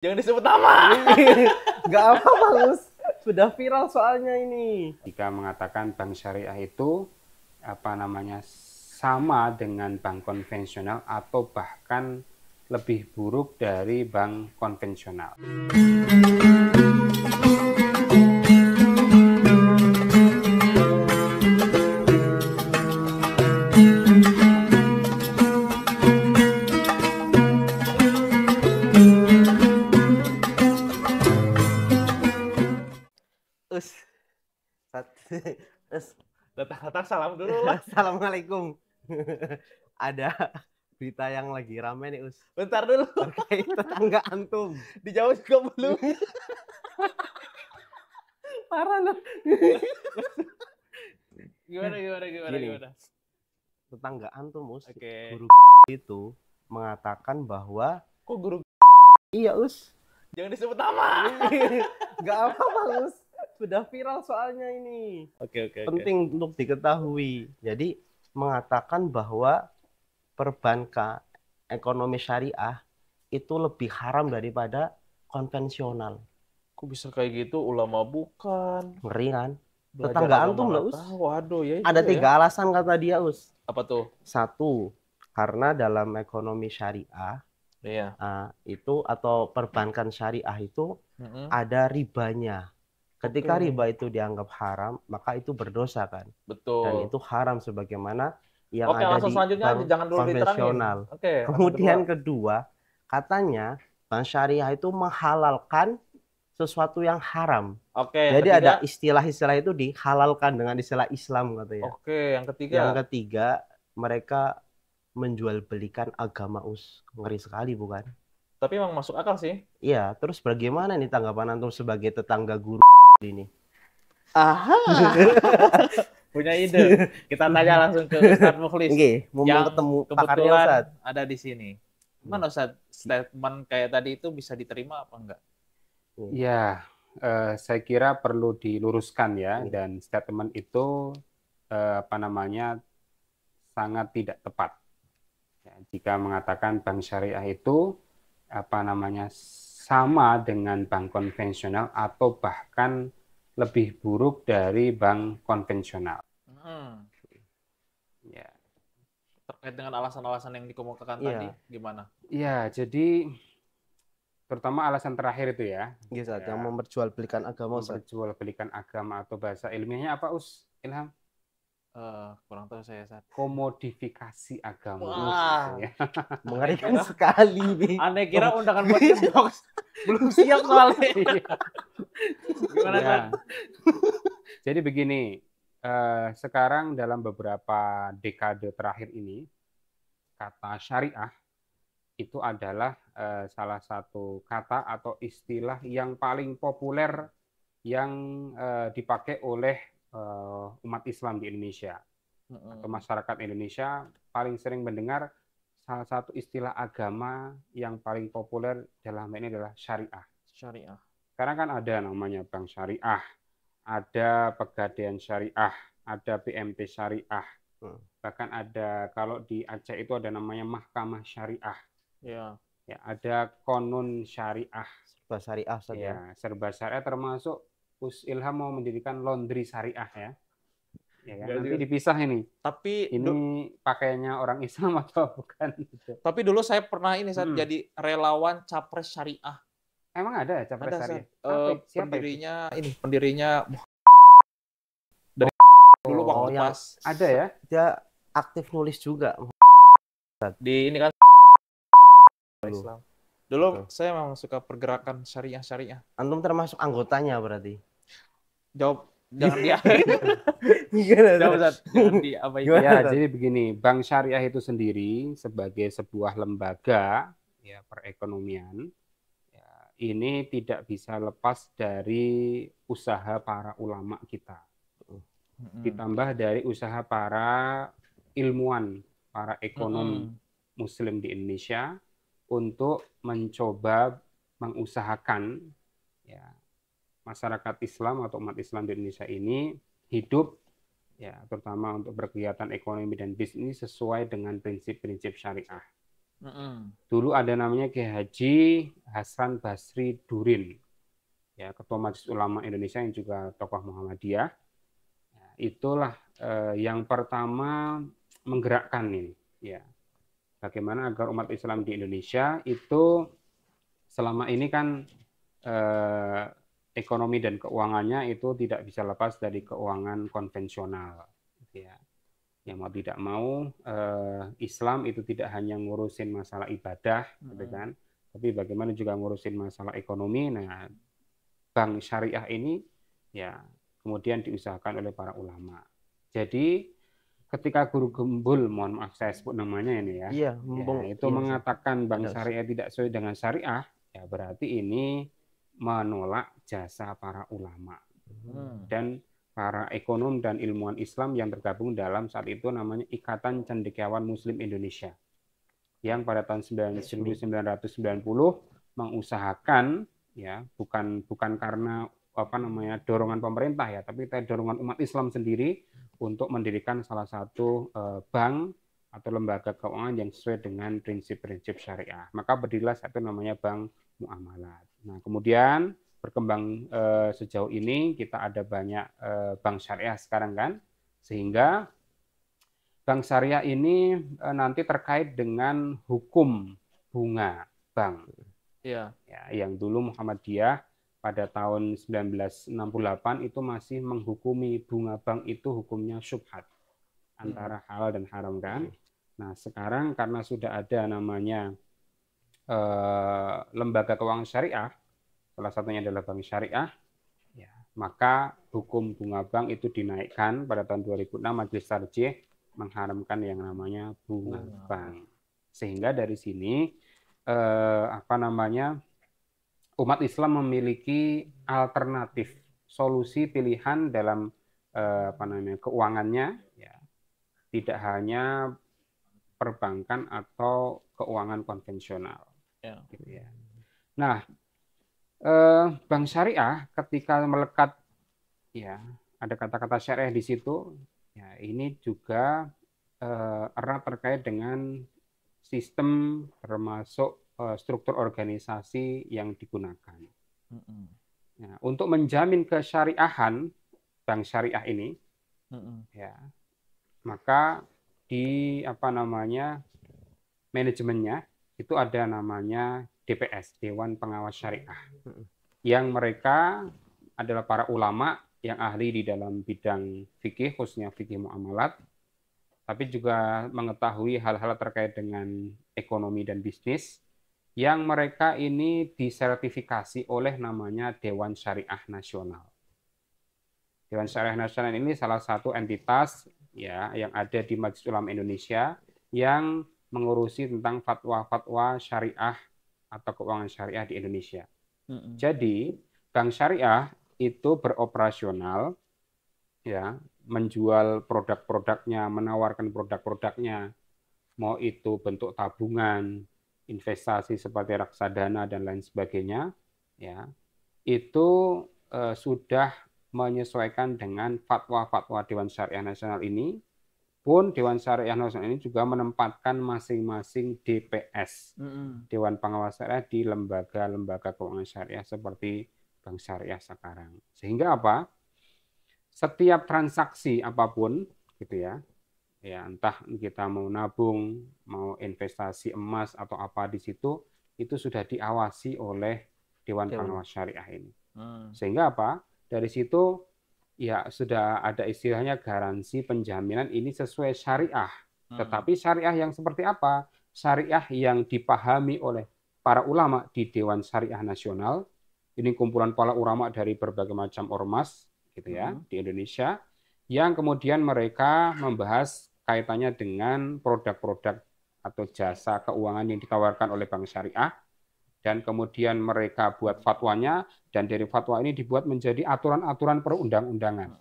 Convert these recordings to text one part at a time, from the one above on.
Jangan disebut nama. Nggak apa-apa, Gus. Sudah viral soalnya ini. Jika mengatakan bank syariah itu sama dengan bank konvensional atau bahkan lebih buruk dari bank konvensional. Datang-datang salam dulu lah. Assalamualaikum. Ada berita yang lagi rame nih, Us. Bentar dulu. Terkait tetangga antum. Dijawab juga belum. Parah loh. Gimana? Tetangga antum, Us. Oke. Guru itu mengatakan bahwa Kok guru? iya, Us. Jangan disebut nama. Nggak apa-apa, Us. Sudah viral soalnya ini. Oke. Penting untuk diketahui. Jadi mengatakan bahwa perbankan ekonomi syariah itu lebih haram daripada konvensional. Kok bisa kayak gitu? Ulama bukan. Ngeri kan? Belajar Tetangga agama antum loh, nggak Us. tahu. Waduh ya. Ada juga 3 alasan kata dia, Us. Apa tuh? 1, karena dalam ekonomi syariah Iya. itu atau perbankan syariah itu ada ribanya. Ketika Oke. riba itu dianggap haram, maka itu berdosa kan. Betul. Dan itu haram sebagaimana yang Oke, ada langsung di selanjutnya bank jangan dulu diterangin. konvensional. Oke. Kemudian kedua, katanya bank syariah itu menghalalkan sesuatu yang haram. Oke. Jadi ada istilah-istilah itu dihalalkan dengan istilah Islam katanya. Oke, yang ketiga. Yang ketiga, mereka menjual belikan agama, Us. Ngeri sekali bukan? Tapi emang masuk akal sih. Iya, terus bagaimana nih tanggapan antum sebagai tetangga guru ini? Aha. Punya ide. Kita tanya langsung ke Ustadz Mukhlis. Oke, mau yang ketemu pakarnya, kebetulan Ustadz. ada di sini. Gimana Ustadz? Statement kayak tadi itu bisa diterima apa enggak? Ya, saya kira perlu diluruskan ya, dan statement itu sangat tidak tepat. Ya, jika mengatakan bank syariah itu sama dengan bank konvensional atau bahkan lebih buruk dari bank konvensional. Ya. Terkait dengan alasan-alasan yang dikemukakan tadi, gimana? Ya, jadi terutama alasan terakhir itu ya. Yang memperjualbelikan agama, Ustaz. Memperjualbelikan agama atau bahasa ilmiahnya apa, Us? Ilham? Kurang tahu saya, Ustaz. Komodifikasi agama. Wah. Ya. Mengerikan sekali nih. Aneh kira undangan buat inbox. Belum siap soalnya. Gimana, Ustaz? Jadi begini, sekarang dalam beberapa dekade terakhir ini, kata syariah itu adalah salah satu kata atau istilah yang paling populer yang dipakai oleh umat Islam di Indonesia atau masyarakat Indonesia paling sering mendengar salah satu istilah agama yang paling populer dalam ini adalah syariah. Syariah. Sekarang kan ada namanya bank syariah, ada pegadaian syariah, ada PMT syariah, bahkan ada kalau di Aceh itu ada namanya mahkamah syariah. Ya. Ya, ada konun syariah. Serba syariah, Ustaz. Ya, serba syariah termasuk Us Ilham mau mendirikan laundry syariah ya. Ya, nanti dipisah ini. Tapi ini pakaiannya orang Islam atau bukan? Tapi dulu saya pernah ini saat jadi relawan capres syariah. Emang ada capres syariah? Pendirinya dari dulu waktu pas ada ya? Dia aktif nulis juga. Di ini kan Islam. Dulu saya memang suka pergerakan syariah. Antum termasuk anggotanya berarti? Jawab. Jangan dia. Ya, jadi begini, bank syariah itu sendiri sebagai sebuah lembaga ya perekonomian ya, ini tidak bisa lepas dari usaha para ulama kita. Ditambah dari usaha para ilmuwan, para ekonom muslim di Indonesia untuk mencoba mengusahakan ya masyarakat Islam atau umat Islam di Indonesia ini hidup ya terutama untuk berkegiatan ekonomi dan bisnis sesuai dengan prinsip-prinsip syariah. Dulu ada namanya Kiai Haji Hasan Basri Durin, ya Ketua Majelis Ulama Indonesia yang juga tokoh Muhammadiyah. Itulah yang pertama menggerakkan ini, ya. Bagaimana agar umat Islam di Indonesia itu selama ini kan ekonomi dan keuangannya itu tidak bisa lepas dari keuangan konvensional, ya. Yang mau tidak mau Islam itu tidak hanya ngurusin masalah ibadah, gitu kan, tapi bagaimana juga ngurusin masalah ekonomi. Nah, bank syariah ini ya kemudian diusahakan oleh para ulama. Jadi ketika Guru Gembul, mohon maaf saya sebut namanya ini ya, Iya, itu mengatakan bank syariah tidak sesuai dengan syariah, ya berarti ini menolak jasa para ulama dan para ekonom dan ilmuwan Islam yang tergabung dalam saat itu namanya Ikatan Cendekiawan Muslim Indonesia, yang pada tahun 1990 mengusahakan, ya bukan karena dorongan pemerintah ya, tapi dorongan umat Islam sendiri untuk mendirikan salah satu bank atau lembaga keuangan yang sesuai dengan prinsip-prinsip syariah. Maka berdirilah satu namanya Bank Muamalat. Nah, kemudian berkembang sejauh ini kita ada banyak bank syariah sekarang kan, sehingga bank syariah ini nanti terkait dengan hukum bunga bank. Ya, yang dulu Muhammadiyah pada tahun 1968 itu masih menghukumi bunga bank itu hukumnya syubhat antara halal dan haram kan. Nah, sekarang karena sudah ada namanya lembaga keuangan syariah, salah satunya adalah bank syariah, ya, maka hukum bunga bank itu dinaikkan pada tahun 2006 Majelis Tarjih mengharamkan yang namanya bunga bank. Sehingga dari sini umat Islam memiliki alternatif solusi pilihan dalam keuangannya, ya, tidak hanya perbankan atau keuangan konvensional, gitu ya. Nah, bank syariah ketika melekat, ya ada kata-kata syariah di situ, ya ini juga erat terkait dengan sistem termasuk struktur organisasi yang digunakan. Nah, untuk menjamin kesyariahan bank syariah ini, ya, maka di manajemennya itu ada namanya DPS, Dewan Pengawas Syariah, yang mereka adalah para ulama yang ahli di dalam bidang fikih, khususnya fikih muamalat, tapi juga mengetahui hal-hal terkait dengan ekonomi dan bisnis, yang mereka ini disertifikasi oleh namanya Dewan Syariah Nasional. Dewan Syariah Nasional ini salah satu entitas, ya, yang ada di Majelis Ulama Indonesia yang mengurusi tentang fatwa-fatwa syariah atau keuangan syariah di Indonesia. Jadi bank syariah itu beroperasional, ya, menjual produk-produknya, menawarkan produk-produknya, mau itu bentuk tabungan, investasi seperti reksadana dan lain sebagainya, ya, itu sudah menyesuaikan dengan fatwa-fatwa Dewan Syariah Nasional ini. Pun Dewan Syariah Nasional ini juga menempatkan masing-masing DPS, Dewan Pengawas Syariah, di lembaga-lembaga keuangan syariah seperti Bank Syariah sekarang. Sehingga apa? Setiap transaksi apapun, gitu ya, ya entah kita mau nabung, mau investasi emas atau apa di situ, itu sudah diawasi oleh Dewan Pengawas Syariah ini. Sehingga apa? Dari situ ya sudah ada istilahnya garansi penjaminan ini sesuai syariah. Tetapi syariah yang seperti apa? Syariah yang dipahami oleh para ulama di Dewan Syariah Nasional. Ini kumpulan para ulama dari berbagai macam ormas, gitu ya, di Indonesia, yang kemudian mereka membahas kaitannya dengan produk-produk atau jasa keuangan yang ditawarkan oleh bank syariah, dan kemudian mereka buat fatwanya, dan dari fatwa ini dibuat menjadi aturan-aturan perundang-undangan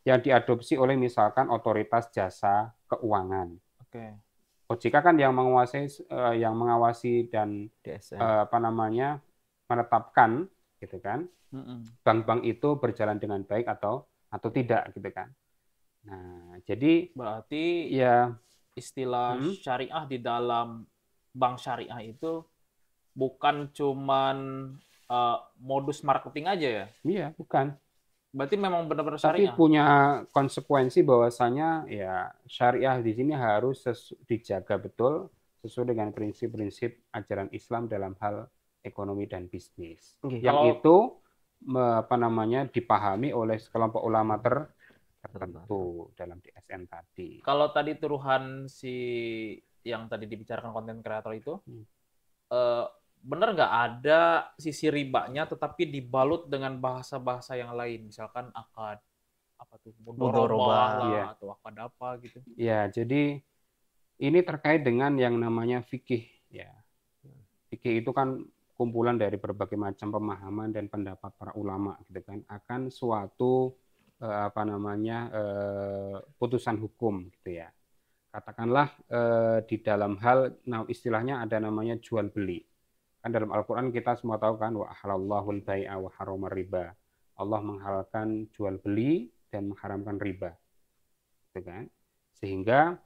yang diadopsi oleh misalkan otoritas jasa keuangan. OJK kan yang mengawasi dan menetapkan, gitu kan, bank-bank itu berjalan dengan baik atau tidak, gitu kan. Nah, jadi berarti ya istilah syariah di dalam bank syariah itu bukan cuman modus marketing aja ya? Iya, bukan. Berarti memang benar-benar Tapi syariah. punya konsekuensi bahwasanya ya syariah di sini harus dijaga betul sesuai dengan prinsip-prinsip ajaran Islam dalam hal ekonomi dan bisnis. Oke. Yang Kalau itu apa namanya dipahami oleh sekelompok ulama tertentu dalam DSN tadi. kalau tadi turuhan si yang tadi dibicarakan konten kreator itu, eh, bener nggak ada sisi ribanya tetapi dibalut dengan bahasa-bahasa yang lain, misalkan akad apa tuh mudorobah Mudorobah. lah Iya. atau akad apa gitu. Ya, jadi ini terkait dengan yang namanya fikih ya. Fikih itu kan kumpulan dari berbagai macam pemahaman dan pendapat para ulama gitu kan akan suatu apa namanya putusan hukum gitu ya. Katakanlah di dalam hal istilahnya ada namanya jual beli. Kan dalam Al-Qur'an kita semua tahu kan wa ahallallahul bai'a wa harramar riba. Allah menghalalkan jual beli dan mengharamkan riba. Gitu kan? Sehingga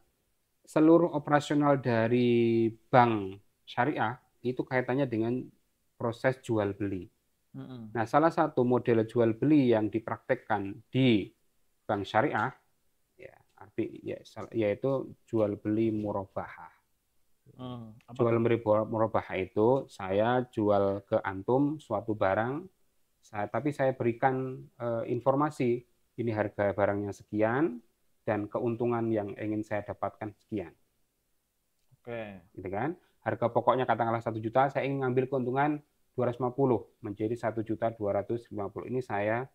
seluruh operasional dari bank syariah itu kaitannya dengan proses jual beli. Nah, salah satu model jual beli yang dipraktekkan di bank syariah yaitu jual beli murabahah. Jual beli murabahah itu saya jual ke antum suatu barang, tapi saya berikan informasi ini harga barangnya sekian dan keuntungan yang ingin saya dapatkan sekian. Oke. Gitu kan? Harga pokoknya katakanlah 1 juta, saya ingin ngambil keuntungan 250 menjadi 1.250.000. Ini saya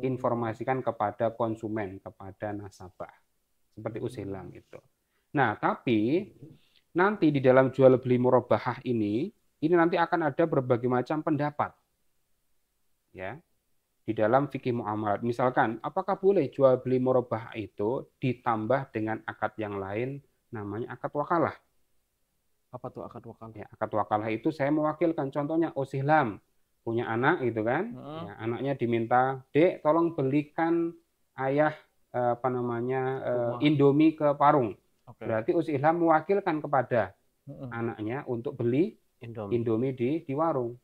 informasikan kepada konsumen, kepada nasabah. Seperti usilam itu. Nah, tapi nanti di dalam jual beli murabahah ini nanti akan ada berbagai macam pendapat. Ya. Di dalam fikih muamalat. Misalkan, apakah boleh jual beli murabahah itu ditambah dengan akad yang lain namanya akad wakalah? Apa tuh akad wakalah? Ya, akad wakalah itu saya mewakilkan, contohnya Usihlam punya anak gitu kan, ya, anaknya diminta, Dek tolong belikan ayah apa namanya Indomie ke Parung. Berarti Usihlam mewakilkan kepada anaknya untuk beli Indomie di warung.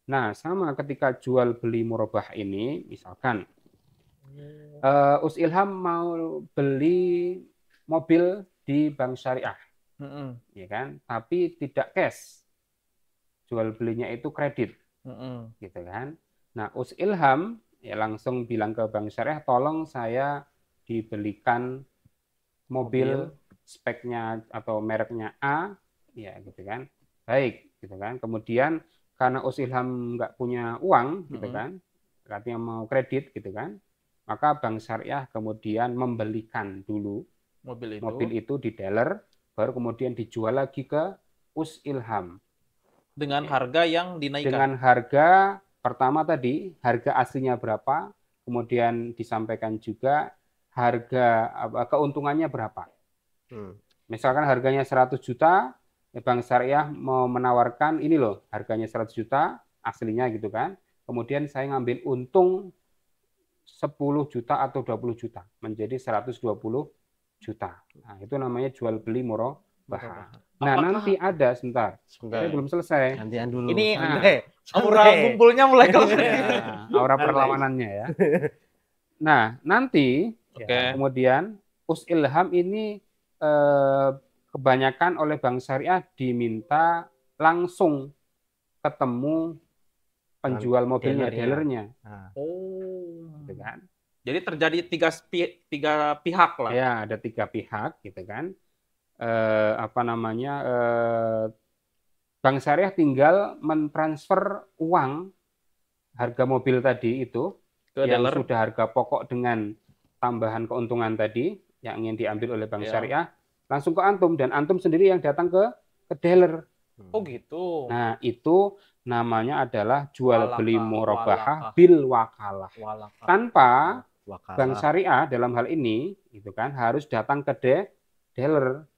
Nah, sama ketika jual beli murabah ini, misalkan Usilham mau beli mobil di bank syariah, ya kan? Tapi tidak cash, jual belinya itu kredit, gitu kan? Nah, Usilham ya langsung bilang ke bank syariah, tolong saya dibelikan mobil speknya atau mereknya A, ya gitu kan? Baik, gitu kan? Kemudian karena Usilham nggak punya uang, gitu kan, artinya mau kredit, gitu kan, maka bank syariah kemudian membelikan dulu mobil itu di dealer, baru kemudian dijual lagi ke Usilham dengan harga yang dinaikkan. Dengan harga pertama tadi, harga aslinya berapa, kemudian disampaikan juga harga keuntungannya berapa. Misalkan harganya 100 juta. Bank syariah mau menawarkan ini loh harganya 100 juta aslinya gitu kan. Kemudian saya ngambil untung 10 juta atau 20 juta menjadi 120 juta. Nah, itu namanya jual beli murabahah. Nah, nanti ada sebentar. Saya belum selesai. Gantian dulu. Ini aura kumpulnya mulai keluar. Ya, aura perlawanannya ya. Nah, nanti ya, kemudian Usilham ini kebanyakan oleh bank syariah diminta langsung ketemu penjual mobilnya, dealernya. Gitu kan? Jadi terjadi tiga pihak lah. Ya, ada 3 pihak, gitu kan. Apa namanya? Bank syariah tinggal mentransfer uang harga mobil tadi itu ke yang dealer. Sudah harga pokok dengan tambahan keuntungan tadi yang ingin diambil oleh bank syariah langsung ke antum, dan antum sendiri yang datang ke dealer. Oh gitu. Nah, itu namanya adalah jual beli murabahah bil wakalah. Tanpa bank syariah dalam hal ini itu kan harus datang ke dealer.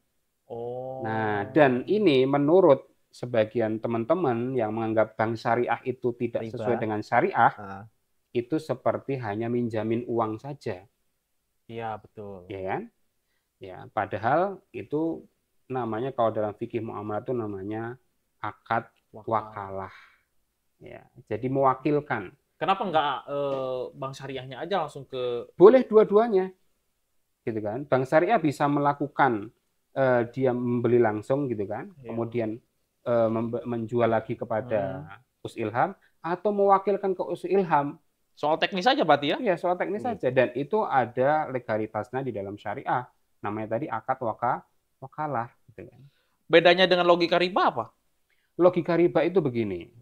Nah, dan ini menurut sebagian teman-teman yang menganggap bank syariah itu tidak sesuai dengan syariah, itu seperti hanya minjamin uang saja. Iya, betul. Ya kan? Ya, padahal itu namanya kalau dalam fikih muamalah itu namanya akad wakalah. Ya, jadi mewakilkan. Kenapa nggak bank syariahnya aja langsung ke Boleh dua-duanya, gitu kan? Bank syariah bisa melakukan dia membeli langsung, gitu kan? Iya. Kemudian menjual lagi kepada Us Ilham atau mewakilkan ke Us Ilham. soal teknis aja berarti ya? Iya, soal teknis saja. Dan itu ada legalitasnya di dalam syariah. Namanya tadi akad wakalah, gitu kan? Bedanya dengan logika riba apa? Logika riba itu begini.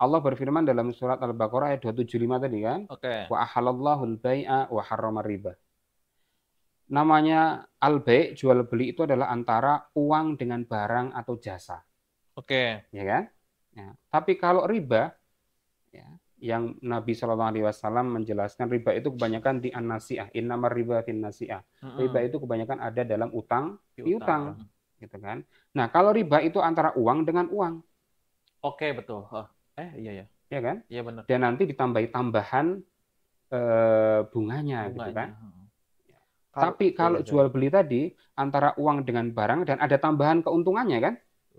Allah berfirman dalam surat Al-Baqarah ayat 275 tadi kan, Oke. wa ahalallahu al-bai'a wa harrama riba. Namanya al-bai', jual beli itu adalah antara uang dengan barang atau jasa, Oke. ya kan? Ya. Tapi kalau riba, ya, yang Nabi SAW menjelaskan riba itu kebanyakan di an-nasi'ah, innamar riba fin nasi'ah. Riba itu kebanyakan ada dalam utang piutang, gitu kan? Nah, kalau riba itu antara uang dengan uang, Oke, betul. Iya ya. ya kan? Iya benar. Dan nanti ditambahi tambahan bunganya, gitu kan? Tapi kalau jual beli tadi antara uang dengan barang dan ada tambahan keuntungannya kan?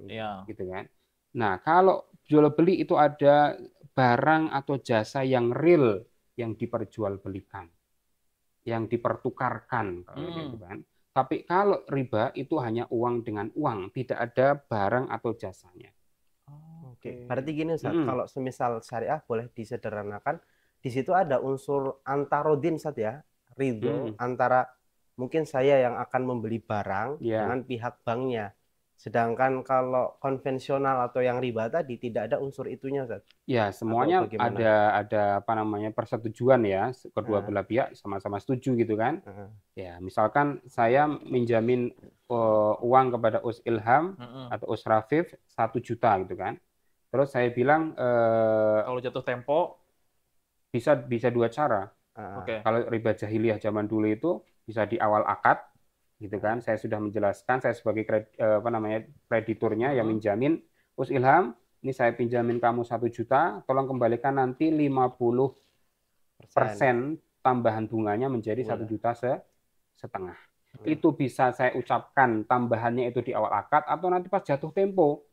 Iya. Gitu kan? Nah, kalau jual beli itu ada barang atau jasa yang real yang diperjualbelikan, yang dipertukarkan, kalau gitu kan. Tapi kalau riba itu hanya uang dengan uang, tidak ada barang atau jasanya. Oke. Berarti gini Ustaz, kalau semisal syariah boleh disederhanakan, di situ ada unsur antarodin Ustaz ya, ridho antara mungkin saya yang akan membeli barang dengan pihak banknya. Sedangkan kalau konvensional atau yang riba tadi tidak ada unsur itunya Ustaz. Ya, semuanya ada apa namanya persetujuan ya, kedua belah pihak sama-sama setuju gitu kan. Ya, misalkan saya minjamin uang kepada Us Ilham atau Us Rafif 1 juta gitu kan. Terus saya bilang kalau jatuh tempo bisa dua cara. Kalau riba jahiliyah zaman dulu itu bisa di awal akad, gitu kan? Saya sudah menjelaskan, saya sebagai krediturnya yang minjamin, Us Ilham, ini saya pinjamin kamu 1 juta, tolong kembalikan nanti 50% tambahan bunganya menjadi 1,5 juta. Itu bisa saya ucapkan tambahannya itu di awal akad atau nanti pas jatuh tempo.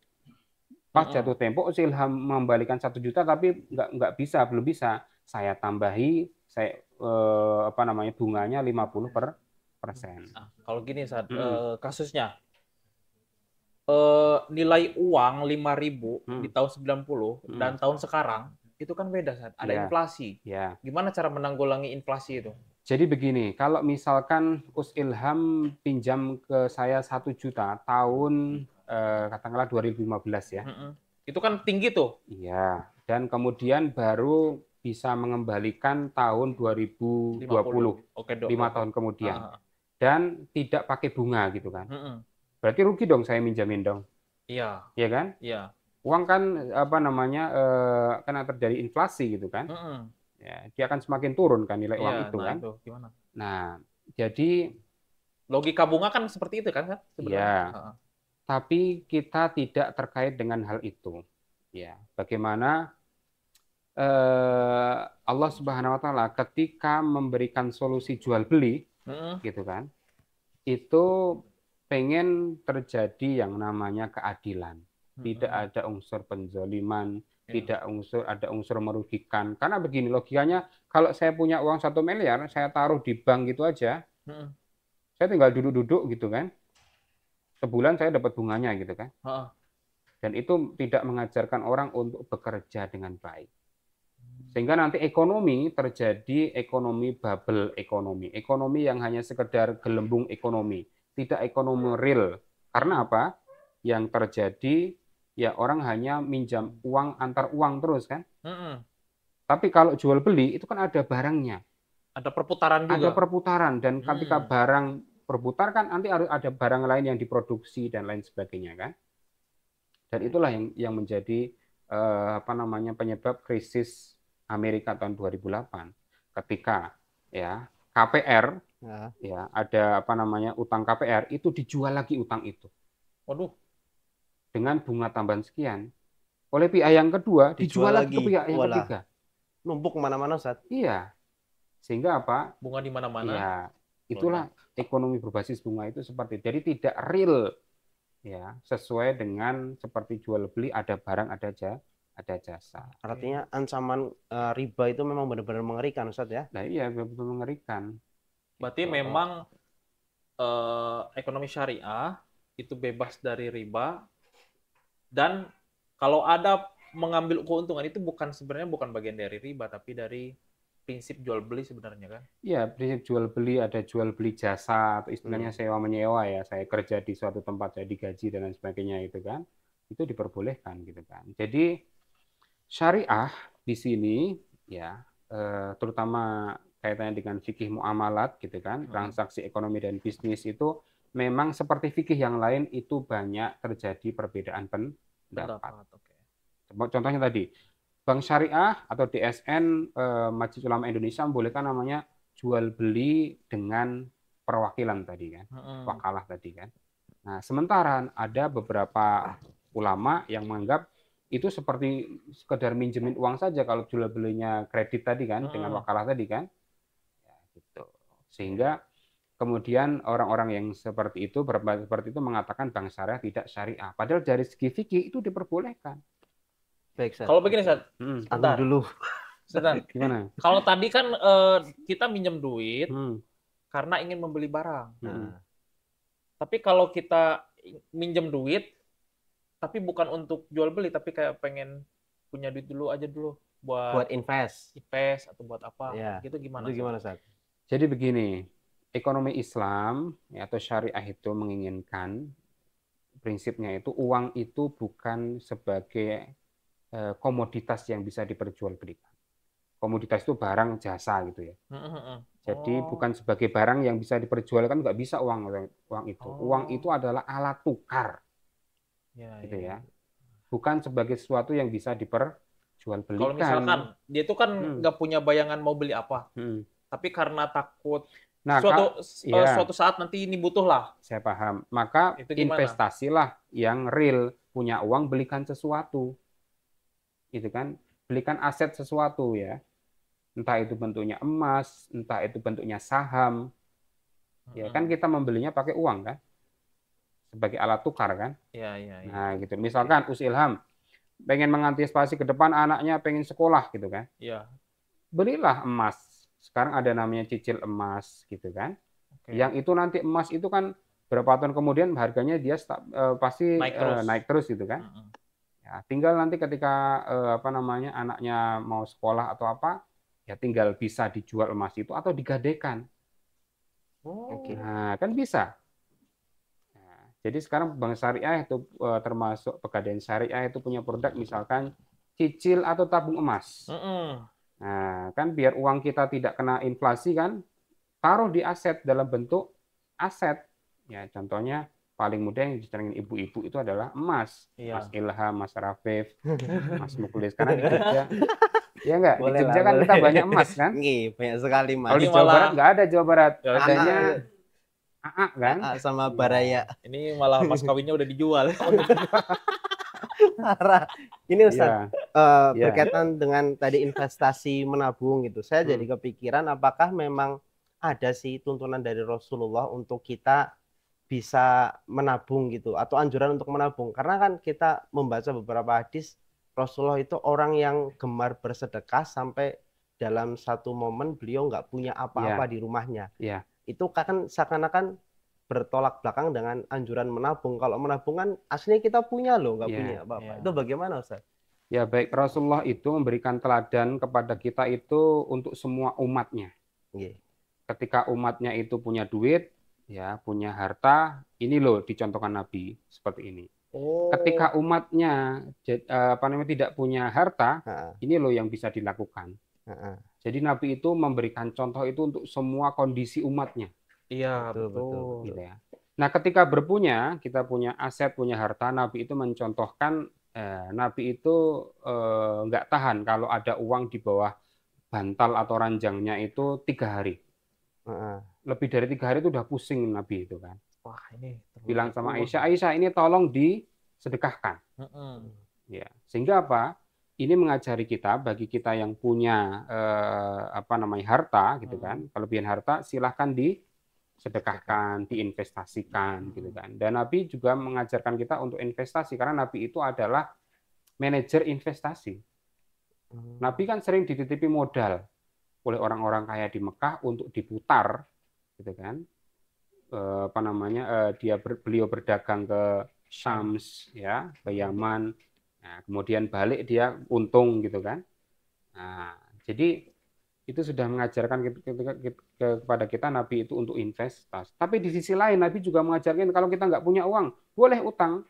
Pas jatuh tempo, Us Ilham mengembalikan 1 juta tapi belum bisa. Saya tambahi, bunganya 50%. Nah, kalau gini saat kasusnya nilai uang 5.000 di tahun 90 dan tahun sekarang itu kan beda saat ada inflasi. Gimana cara menanggulangi inflasi itu? Jadi begini, kalau misalkan Us Ilham pinjam ke saya 1 juta tahun katakanlah 2015 ya. Itu kan tinggi tuh. Iya, dan kemudian baru bisa mengembalikan tahun 2020, 5 tahun kemudian. Dan tidak pakai bunga gitu kan. Berarti rugi dong saya minjamin dong. Iya. Iya kan? Iya. Uang kan karena terjadi inflasi gitu kan. Ya, dia akan semakin turun kan nilai uang itu kan. Itu gimana? Nah, jadi logika bunga kan seperti itu kan sebenarnya. Ya. Tapi kita tidak terkait dengan hal itu. Ya, bagaimana Allah Subhanahu wa taala ketika memberikan solusi jual beli gitu kan. Itu pengen terjadi yang namanya keadilan. Tidak ada unsur penzoliman, tidak ada unsur merugikan. Karena begini logikanya, kalau saya punya uang 1 miliar, saya taruh di bank gitu aja, saya tinggal duduk-duduk gitu kan. Sebulan saya dapat bunganya gitu kan. Dan itu tidak mengajarkan orang untuk bekerja dengan baik. Sehingga nanti ekonomi terjadi ekonomi bubble ekonomi. Ekonomi yang hanya sekedar gelembung ekonomi. Tidak ekonomi real. Karena apa? Yang terjadi ya orang hanya minjam uang antar uang terus kan. Tapi kalau jual beli itu kan ada barangnya. Ada perputaran juga. Ada perputaran. Dan ketika barang berputar kan nanti harus ada barang lain yang diproduksi dan lain sebagainya kan. Dan itulah yang menjadi penyebab krisis Amerika tahun 2008 ketika ya KPR ya ada utang KPR itu dijual lagi utang itu. Waduh. Dengan bunga tambahan sekian. Oleh pihak yang kedua dijual lagi ke pihak yang ketiga. Numpuk kemana-mana Ustaz. Iya. Sehingga apa? Bunga di mana-mana. Iya. Itulah ekonomi berbasis bunga itu seperti itu. Jadi tidak real ya sesuai dengan seperti jual beli, ada barang, ada jasa. Artinya ancaman riba itu memang benar-benar mengerikan, Ustadz ya? Nah iya, betul mengerikan. Berarti memang ekonomi syariah itu bebas dari riba, dan kalau ada mengambil keuntungan itu sebenarnya bukan bagian dari riba, tapi dari prinsip jual beli sebenarnya kan? Iya, prinsip jual beli, ada jual beli jasa atau istilahnya sewa menyewa ya. Saya kerja di suatu tempat, saya digaji dan lain sebagainya itu kan, itu diperbolehkan gitu kan. Jadi syariah di sini ya, terutama kaitannya dengan fikih muamalat gitu kan, transaksi ekonomi dan bisnis itu memang seperti fikih yang lain itu banyak terjadi perbedaan pendapat. Contohnya tadi, Bank Syariah atau DSN, Majelis Ulama Indonesia membolehkan namanya jual beli dengan perwakilan tadi kan, wakalah tadi kan. Nah, sementara ada beberapa ulama yang menganggap itu seperti sekedar minjemin uang saja kalau jual belinya kredit tadi kan, dengan wakalah tadi kan. Ya, gitu. Sehingga kemudian orang-orang yang seperti itu, berpendapat seperti itu mengatakan bank syariah tidak syariah. Padahal dari segi fikih itu diperbolehkan. Baik, Ustadz. Kalau begini, Ustadz, sebentar dulu. Gimana? Kalau tadi kan kita minjem duit karena ingin membeli barang. Tapi kalau kita minjem duit, tapi bukan untuk jual beli, tapi kayak pengen punya duit dulu aja dulu buat invest atau buat apa? Ya, gitu gimana? Itu gimana, Ustadz? Jadi begini, ekonomi Islam ya, atau syariah itu menginginkan prinsipnya itu uang itu bukan sebagai komoditas yang bisa diperjualbelikan. Komoditas itu barang jasa gitu ya. Jadi bukan sebagai barang yang bisa diperjualkan, nggak bisa uang itu. Uang itu adalah alat tukar. Gitu ya. Bukan sebagai sesuatu yang bisa diperjualbelikan. Kalau misalkan dia itu kan nggak punya bayangan mau beli apa, tapi karena takut suatu saat nanti ini butuh lah. Saya paham. Maka investasilah yang real, punya uang, belikan sesuatu. Itu kan, belikan aset sesuatu ya. Entah itu bentuknya emas, entah itu bentuknya saham. Ya kan kita membelinya pakai uang kan? Sebagai alat tukar kan? Iya. Nah, gitu. Misalkan Us Ilham pengen mengantisipasi ke depan anaknya pengen sekolah gitu kan? Iya. Belilah emas. Sekarang ada namanya cicil emas gitu kan? Yang itu nanti emas itu kan berapa tahun kemudian harganya dia pasti naik terus gitu kan? Ya, tinggal nanti ketika anaknya mau sekolah atau apa, ya tinggal bisa dijual emas itu atau digadaikan. Nah, kan bisa. Nah, jadi sekarang bank syariah itu termasuk Pegadaian Syariah itu punya produk misalkan cicil atau tabung emas. Nah, kan biar uang kita tidak kena inflasi kan, taruh di aset dalam bentuk aset. Ya, contohnya paling mudah yang dicerangin ibu-ibu itu adalah emas. Mas Ilham, Mas Rafif, Mas Mukulis. Karena di Jogja, ya enggak? Di Jogja kan kita banyak emas kan? Banyak sekali, Mas. Kalau di Jawa Barat nggak ada Jawa Barat. Adanya AA kan? AA sama Baraya. Ini malah mas kawinnya udah dijual. Ini Ustaz, berkaitan dengan tadi investasi menabung gitu. Saya jadi kepikiran apakah memang ada sih tuntunan dari Rasulullah untuk kita bisa menabung gitu, atau anjuran untuk menabung, karena kan kita membaca beberapa hadis Rasulullah itu orang yang gemar bersedekah sampai dalam satu momen beliau nggak punya apa-apa di rumahnya. Itu kan seakan-akan bertolak belakang dengan anjuran menabung. Kalau menabung kan aslinya kita punya loh, nggak punya apa-apa. Itu bagaimana, Ustaz? Ya baik, Rasulullah itu memberikan teladan kepada kita itu untuk semua umatnya. Ketika umatnya itu punya duit, ya punya harta, ini loh dicontohkan Nabi seperti ini. Ketika umatnya tidak punya harta, ini loh yang bisa dilakukan. Jadi Nabi itu memberikan contoh itu untuk semua kondisi umatnya. Iya, betul. Gitu ya. Nah, ketika berpunya, kita punya aset, punya harta, Nabi itu mencontohkan, Nabi itu nggak tahan kalau ada uang di bawah bantal atau ranjangnya itu 3 hari. Lebih dari 3 hari itu udah pusing Nabi itu kan. Wah, ini bilang sama Aisyah, ini tolong disedekahkan. Ya, sehingga apa? Ini mengajari kita, bagi kita yang punya harta gitu kan, kelebihan harta, silahkan sedekahkan, diinvestasikan gitu kan. Dan Nabi juga mengajarkan kita untuk investasi karena Nabi itu adalah manajer investasi. Nabi kan sering dititipi modal oleh orang-orang kaya di Mekah untuk diputar gitu kan. Beliau berdagang ke Syams ya, ke Yaman. Nah, kemudian balik dia untung gitu kan. Nah, jadi itu sudah mengajarkan kepada kita Nabi itu untuk investasi. Tapi di sisi lain Nabi juga mengajarkan kalau kita nggak punya uang, boleh utang.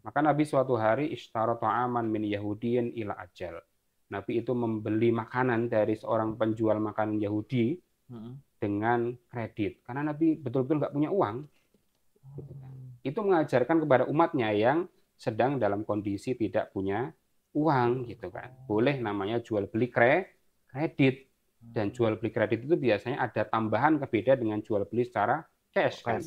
Maka Nabi suatu hari ishtara ta'aman min Yahudiyin ila ajal. Nabi itu membeli makanan dari seorang penjual makanan Yahudi dengan kredit. Karena Nabi betul-betul nggak punya uang. Itu mengajarkan kepada umatnya yang sedang dalam kondisi tidak punya uang gitu kan. Boleh namanya jual beli kredit. Dan jual beli kredit itu biasanya ada tambahan beda dengan jual beli secara cash kan.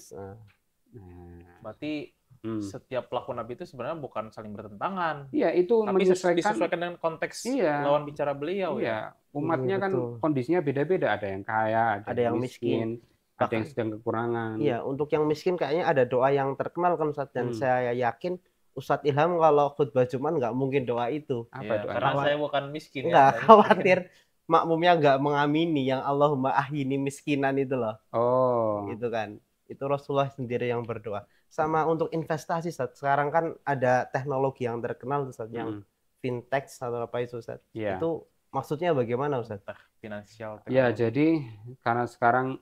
Nah, berarti setiap pelaku Nabi itu sebenarnya bukan saling bertentangan. Iya, itu tapi disesuaikan dengan konteks lawan bicara beliau ya. Umatnya kan kondisinya beda-beda, ada yang kaya, ada yang miskin, ada yang sedang kekurangan. Iya, untuk yang miskin kayaknya ada doa yang terkenal kan Ustadz, dan saya yakin Ustadz Ilham kalau khutbah Jumat nggak mungkin doa itu. Apa doa? Karena saya bukan miskin. Nggak, khawatir makmumnya nggak mengamini yang Allahumma ahyini miskinan itu loh. Oh. Itu kan. Itu Rasulullah sendiri yang berdoa. Sama untuk investasi, Ustadz. Sekarang kan ada teknologi yang terkenal, Ustadz, yang fintech atau apa itu, Ustadz. Itu maksudnya bagaimana, Ustadz? Finansial. Ya, jadi karena sekarang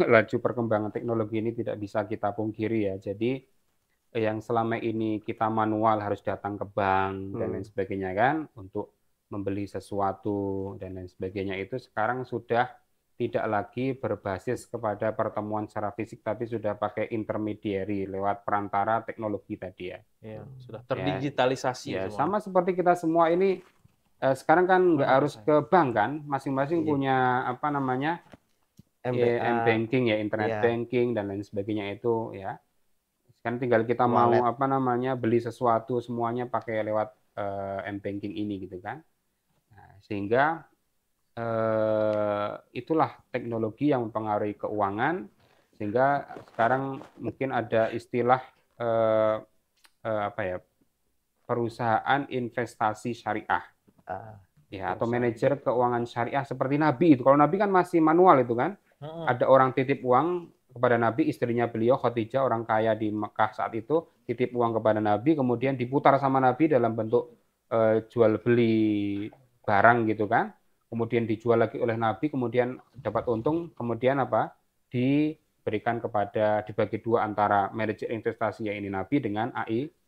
laju perkembangan teknologi ini tidak bisa kita pungkiri ya. Jadi yang selama ini kita manual harus datang ke bank dan lain sebagainya kan untuk membeli sesuatu dan lain sebagainya itu sekarang sudah tidak lagi berbasis kepada pertemuan secara fisik tapi sudah pakai intermediary lewat perantara teknologi tadi ya. Iya, sudah terdigitalisasi ya, sama seperti kita semua ini sekarang kan nggak harus ke bank kan, masing-masing punya apa namanya m-banking ya, internet banking dan lain sebagainya itu ya. Kan tinggal kita mau apa namanya beli sesuatu semuanya pakai lewat m-banking ini gitu kan. Nah, sehingga itulah teknologi yang mempengaruhi keuangan sehingga sekarang mungkin ada istilah perusahaan investasi syariah ya atau manajer keuangan syariah seperti Nabi itu. Kalau Nabi kan masih manual itu kan. Ada orang titip uang kepada Nabi, istrinya beliau Khadijah orang kaya di Mekah saat itu titip uang kepada Nabi kemudian diputar sama Nabi dalam bentuk jual beli barang gitu kan. Kemudian dijual lagi oleh Nabi, kemudian dapat untung, kemudian diberikan dibagi dua antara manajer investasi yang ini Nabi dengan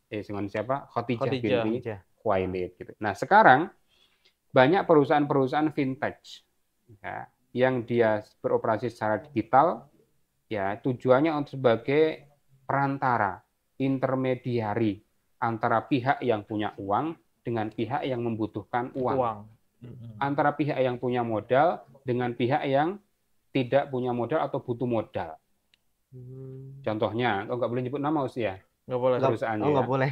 dengan siapa? Khadijah binti Khuwailid gitu. Nah, sekarang banyak perusahaan-perusahaan fintech ya, yang dia beroperasi secara digital ya, tujuannya untuk sebagai perantara, intermediari antara pihak yang punya uang dengan pihak yang membutuhkan uang. Antara pihak yang punya modal dengan pihak yang tidak punya modal atau butuh modal. Contohnya, nggak boleh nyebut nama usia. Nggak boleh. Perusahaannya. Nggak boleh.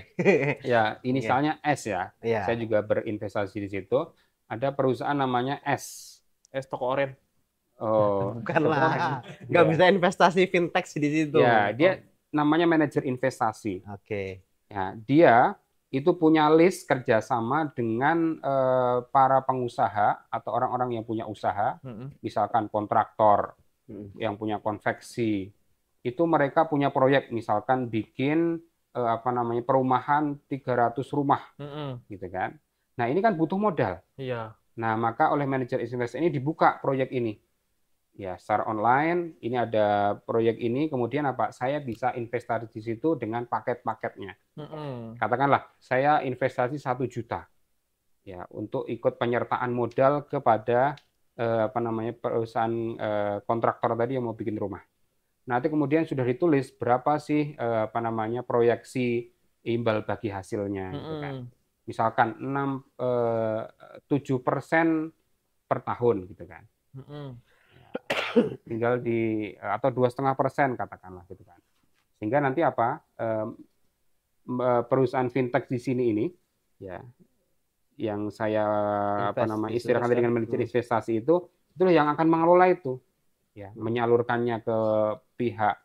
Ya, inisialnya S ya. Saya juga berinvestasi di situ. Ada perusahaan namanya S. S toko oren. Oh, bukanlah. Nggak bisa investasi fintech di situ. Ya, dia namanya manajer investasi. Oke. Ya, dia itu punya list kerjasama dengan para pengusaha atau orang-orang yang punya usaha, misalkan kontraktor yang punya konveksi, itu mereka punya proyek, misalkan bikin perumahan 300 rumah, gitu kan. Nah ini kan butuh modal. Iya. Nah maka oleh manajer investasi ini dibuka proyek ini. Ya, secara online ini ada proyek ini, kemudian saya bisa investasi di situ dengan paket-paketnya. Katakanlah saya investasi 1 juta ya untuk ikut penyertaan modal kepada perusahaan kontraktor tadi yang mau bikin rumah. Nanti kemudian sudah ditulis berapa sih proyeksi imbal bagi hasilnya gitu kan. Misalkan 7% per tahun gitu kan. Tinggal atau 2,5% katakanlah gitu kan. Sehingga nanti perusahaan fintech di sini ini ya yang saya istilahkan dengan manajer investasi itu yang akan mengelola itu. ya, menyalurkannya ke pihak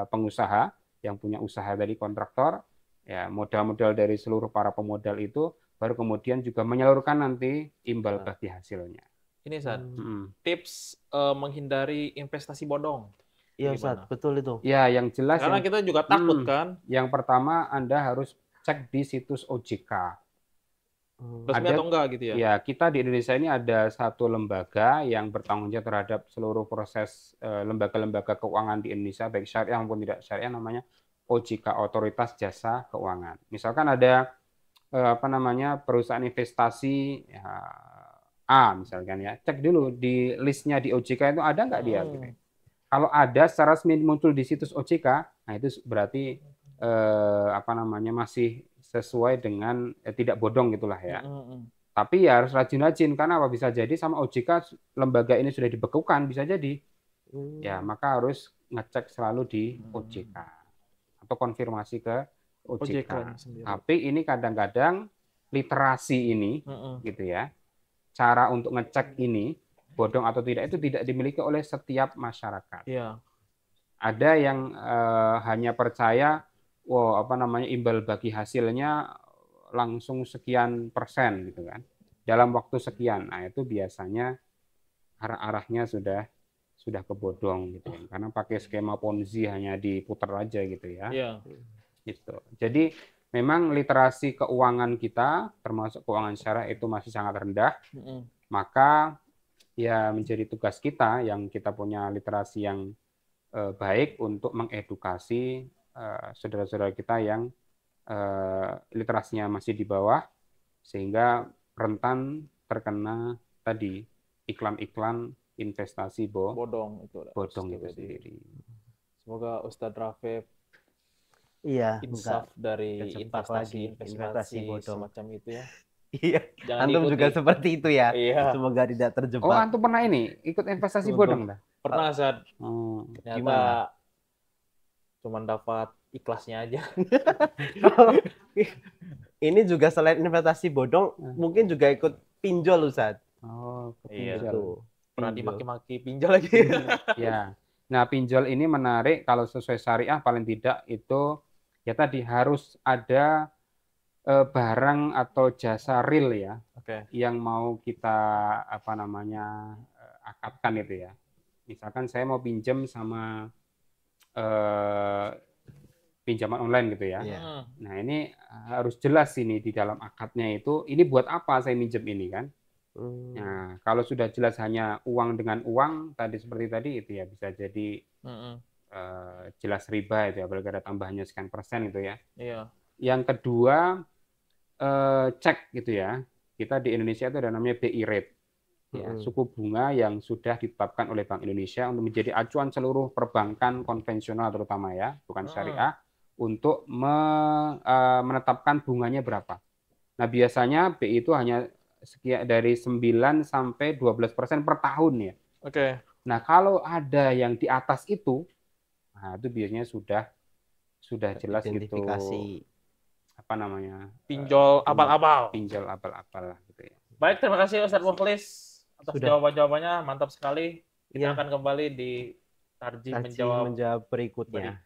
pengusaha yang punya usaha dari kontraktor, ya modal-modal dari seluruh para pemodal itu, baru kemudian juga menyalurkan nanti imbal bagi hasilnya. Ini Ustaz, tips menghindari investasi bodong. Iya Ustaz, betul itu. Ya, yang jelas karena kita juga takut kan. Yang pertama Anda harus cek di situs OJK. Resmi atau enggak gitu ya? Ya, kita di Indonesia ini ada satu lembaga yang bertanggung jawab terhadap seluruh proses lembaga-lembaga keuangan di Indonesia, baik syariah maupun tidak syariah, namanya OJK, Otoritas Jasa Keuangan. Misalkan ada perusahaan investasi ya, A misalkan ya, cek dulu di listnya di OJK itu ada nggak dia. Gitu. Kalau ada secara resmi muncul di situs OJK, nah itu berarti masih sesuai dengan tidak bodong gitulah ya. Tapi ya harus rajin-rajin karena apa, bisa jadi sama OJK lembaga ini sudah dibekukan, bisa jadi. Ya, maka harus ngecek selalu di OJK atau konfirmasi ke OJK. Tapi ini kadang-kadang literasi ini gitu ya. Cara untuk ngecek ini bodong atau tidak itu tidak dimiliki oleh setiap masyarakat. Iya. Ada yang hanya percaya imbal bagi hasilnya langsung sekian persen gitu kan dalam waktu sekian. Nah itu biasanya arah-arahnya sudah kebodong gitu kan, karena pakai skema Ponzi hanya diputar aja gitu ya. Iya. Gitu. Jadi memang literasi keuangan kita termasuk keuangan syariah itu masih sangat rendah. Maka ya menjadi tugas kita yang kita punya literasi yang baik untuk mengedukasi saudara-saudara kita yang literasinya masih di bawah, sehingga rentan terkena tadi iklan-iklan investasi bodong itu sendiri. Semoga Ustadz Rafif insaf dari investasi bodong semacam itu ya. Iya. Antum juga seperti itu ya. Iya. Semoga tidak terjebak. Oh, antum pernah ini ikut investasi bodong dah? Pernah saat ternyata cuman dapat ikhlasnya aja. Ini juga selain investasi bodong, mungkin juga ikut pinjol Ustaz. Oh, iya tuh. Pernah dimaki-maki pinjol lagi. Ya. Nah, pinjol ini menarik kalau sesuai syariah paling tidak itu ya tadi harus ada barang atau jasa real ya. Yang mau kita akadkan itu ya. Misalkan saya mau pinjam sama pinjaman online gitu ya. Nah ini harus jelas ini di dalam akadnya itu, ini buat apa saya minjem ini kan. Nah kalau sudah jelas hanya uang dengan uang seperti tadi itu ya bisa jadi jelas riba itu ya, apalagi ada tambahannya sekian persen gitu ya. Yang kedua cek gitu ya, kita di Indonesia itu ada namanya BI rate. Ya, suku bunga yang sudah ditetapkan oleh Bank Indonesia untuk menjadi acuan seluruh perbankan konvensional terutama ya, bukan syariah, untuk menetapkan bunganya berapa. Nah, biasanya BI itu hanya dari 9 sampai 12% per tahun ya. Nah, kalau ada yang di atas itu, nah itu biasanya sudah jelas identifikasi. Gitu. Pinjol abal-abal. Pinjol abal-abal lah gitu ya. Baik, terima kasih Ustadz Mukhlis atas jawaban-jawabannya, mantap sekali. Kita akan kembali di Tarjih menjawab berikutnya.